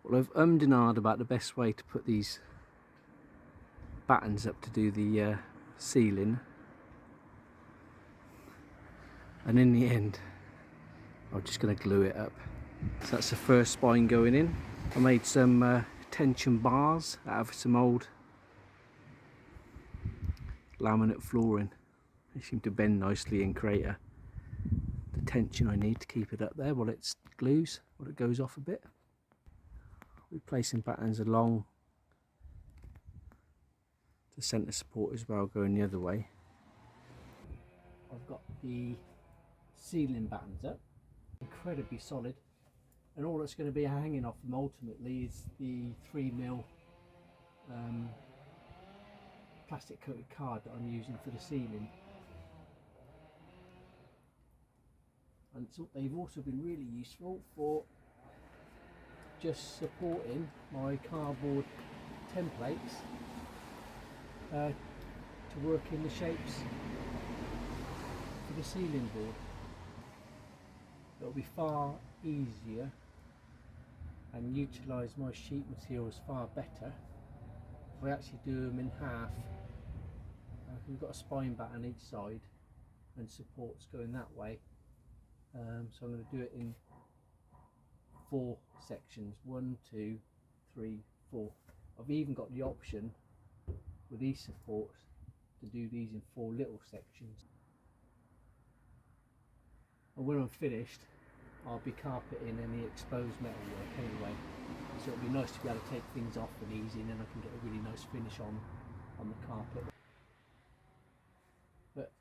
Well, I've ummed and ahed about the best way to put these battens up to do the ceiling, and in the end I'm just going to glue it up. So that's the first spine going in. I made some tension bars out of some old laminate flooring. They seem to bend nicely and create the tension I need to keep it up there while it glues, while it goes off a bit. We're placing battens along the centre support as well, going the other way. I've got the ceiling battens up, incredibly solid, and all that's going to be hanging off them ultimately is the 3mm plastic coated card that I'm using for the ceiling. And they've also been really useful for just supporting my cardboard templates to work in the shapes for the ceiling board. It'll be far easier and utilise my sheet materials far better if I actually do them in half. We've got a spine batten each side and supports going that way, so I'm going to do it in 4 sections, 1, 2, 3, 4. I've even got the option with these supports to do these in 4 little sections. And when I'm finished, I'll be carpeting any exposed metal work anyway, so it'll be nice to be able to take things off with easy, and then I can get a really nice finish on the carpet. But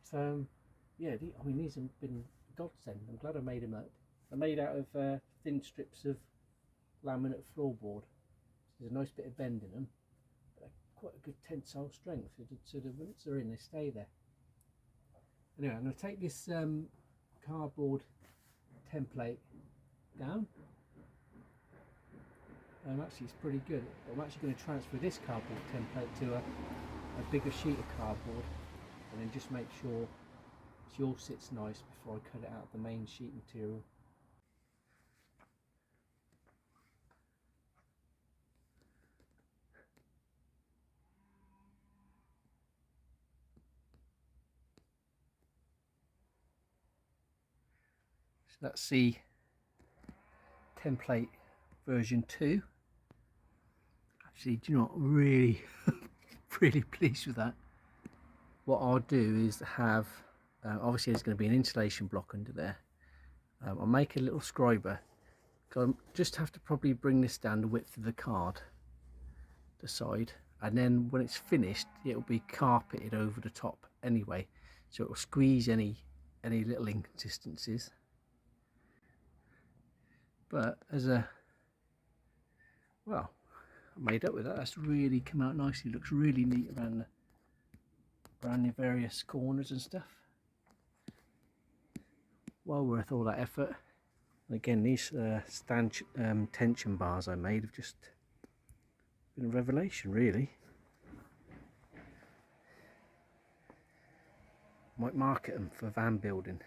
yeah, I mean, these have been a godsend. I'm glad I made them up. They're made out of thin strips of laminate floorboard. There's a nice bit of bend in them, but quite a good tensile strength, so that once they're in, they stay there. Anyway, I'm going to take this cardboard template down. Actually, it's pretty good. I'm actually going to transfer this cardboard template to a bigger sheet of cardboard, and then just make sure it all sits nice before I cut it out of the main sheet material. So that's the template version 2. Actually, do you know what, I'm really really pleased with that. What I'll do is have obviously there's going to be an insulation block under there. I'll make a little scriber, because I just have to probably bring this down the width of the card, the side, and then when it's finished it'll be carpeted over the top anyway, so it will squeeze any little inconsistencies. But as a, well, I made up with that. That's really come out nicely. Looks really neat around the various corners and stuff. Well worth all that effort. And again, these tension bars I made have just been a revelation, really. Might market them for van building.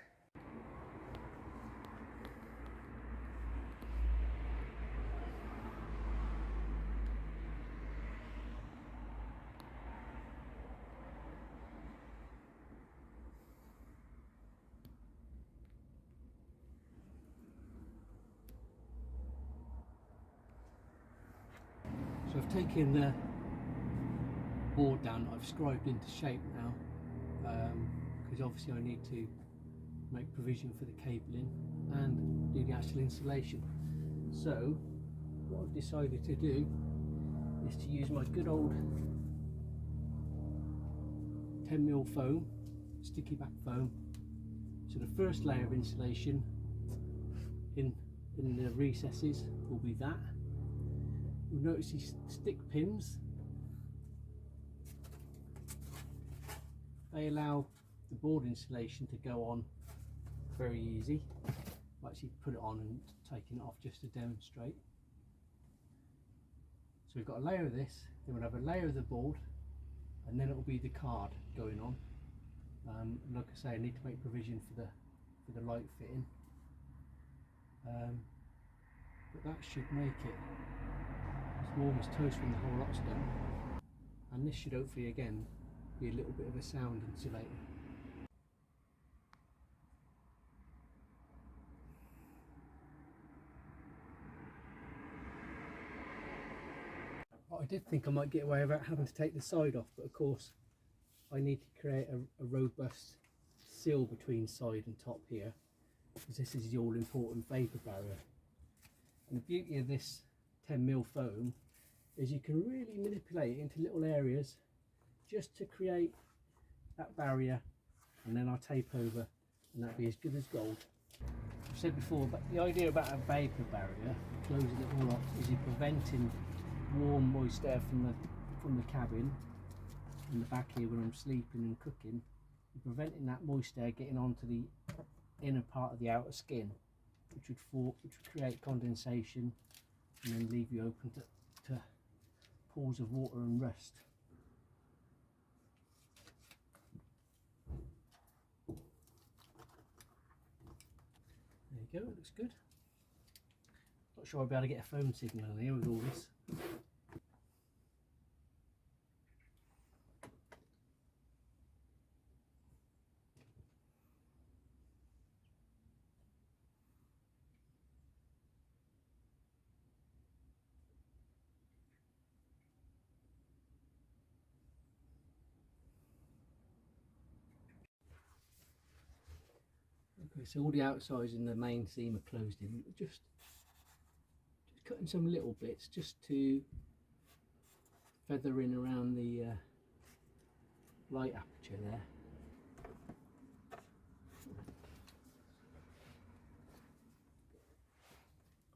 So I've taken the board down, I've scribed into shape now, because obviously I need to make provision for the cabling and do the actual installation. So what I've decided to do is to use my good old 10mm foam, sticky back foam. So the first layer of insulation in the recesses will be that. You'll notice these stick pins, they allow the board insulation to go on very easy. I'll actually put it on and taking it off just to demonstrate. So we've got a layer of this, then we'll have a layer of the board, and then it will be the card going on. Like I say, I need to make provision for the light fitting, but that should make it warm as toast when the whole lot's done. And this should hopefully again be a little bit of a sound insulator. I did think I might get away without having to take the side off, but of course I need to create a robust seal between side and top here, because this is the all important vapour barrier. And the beauty of this 10mm foam is you can really manipulate it into little areas just to create that barrier, and then I'll tape over and that'll be as good as gold. I've said before, but the idea about a vapour barrier, closing it all off, is you're preventing warm moist air from the cabin in the back here when I'm sleeping and cooking. You're preventing that moist air getting onto the inner part of the outer skin, which would create condensation and then leave you open to pools of water and rust. There you go, it looks good. Not sure I'll be able to get a phone signal in here with all this. Okay, so all the outsides in the main seam are closed in. Just cutting some little bits just to feather in around the light aperture there.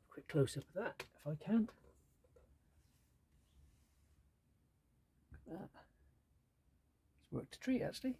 Quick close up of that if I can. Look at that. It's worked a treat actually.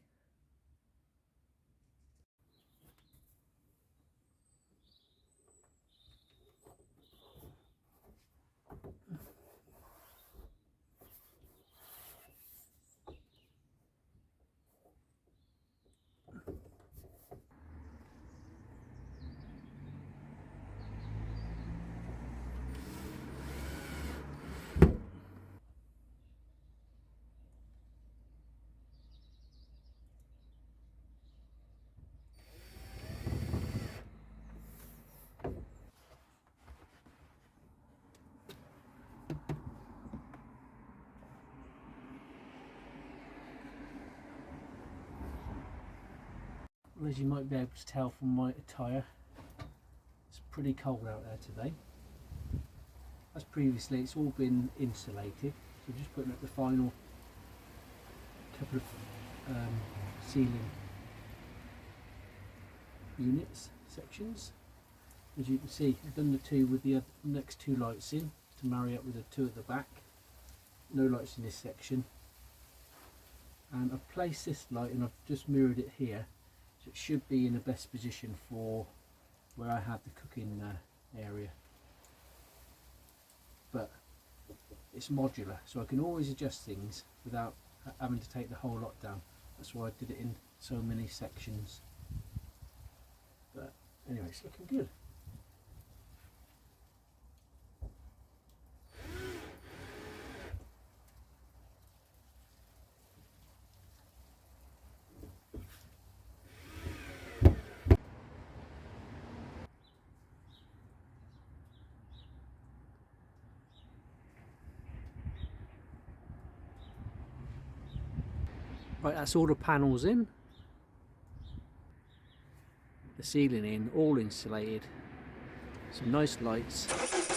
Well, as you might be able to tell from my attire, it's pretty cold out there today. As previously, it's all been insulated, so just putting up the final couple of ceiling units, sections. As you can see, I've done the two with the next two lights in to marry up with the two at the back. No lights in this section. And I've placed this light and I've just mirrored it here, so it should be in the best position for where I have the cooking area. But it's modular, so I can always adjust things without having to take the whole lot down. That's why I did it in so many sections. But anyway, it's looking good. Right, that's all the panels in, the ceiling in, all insulated, some nice lights.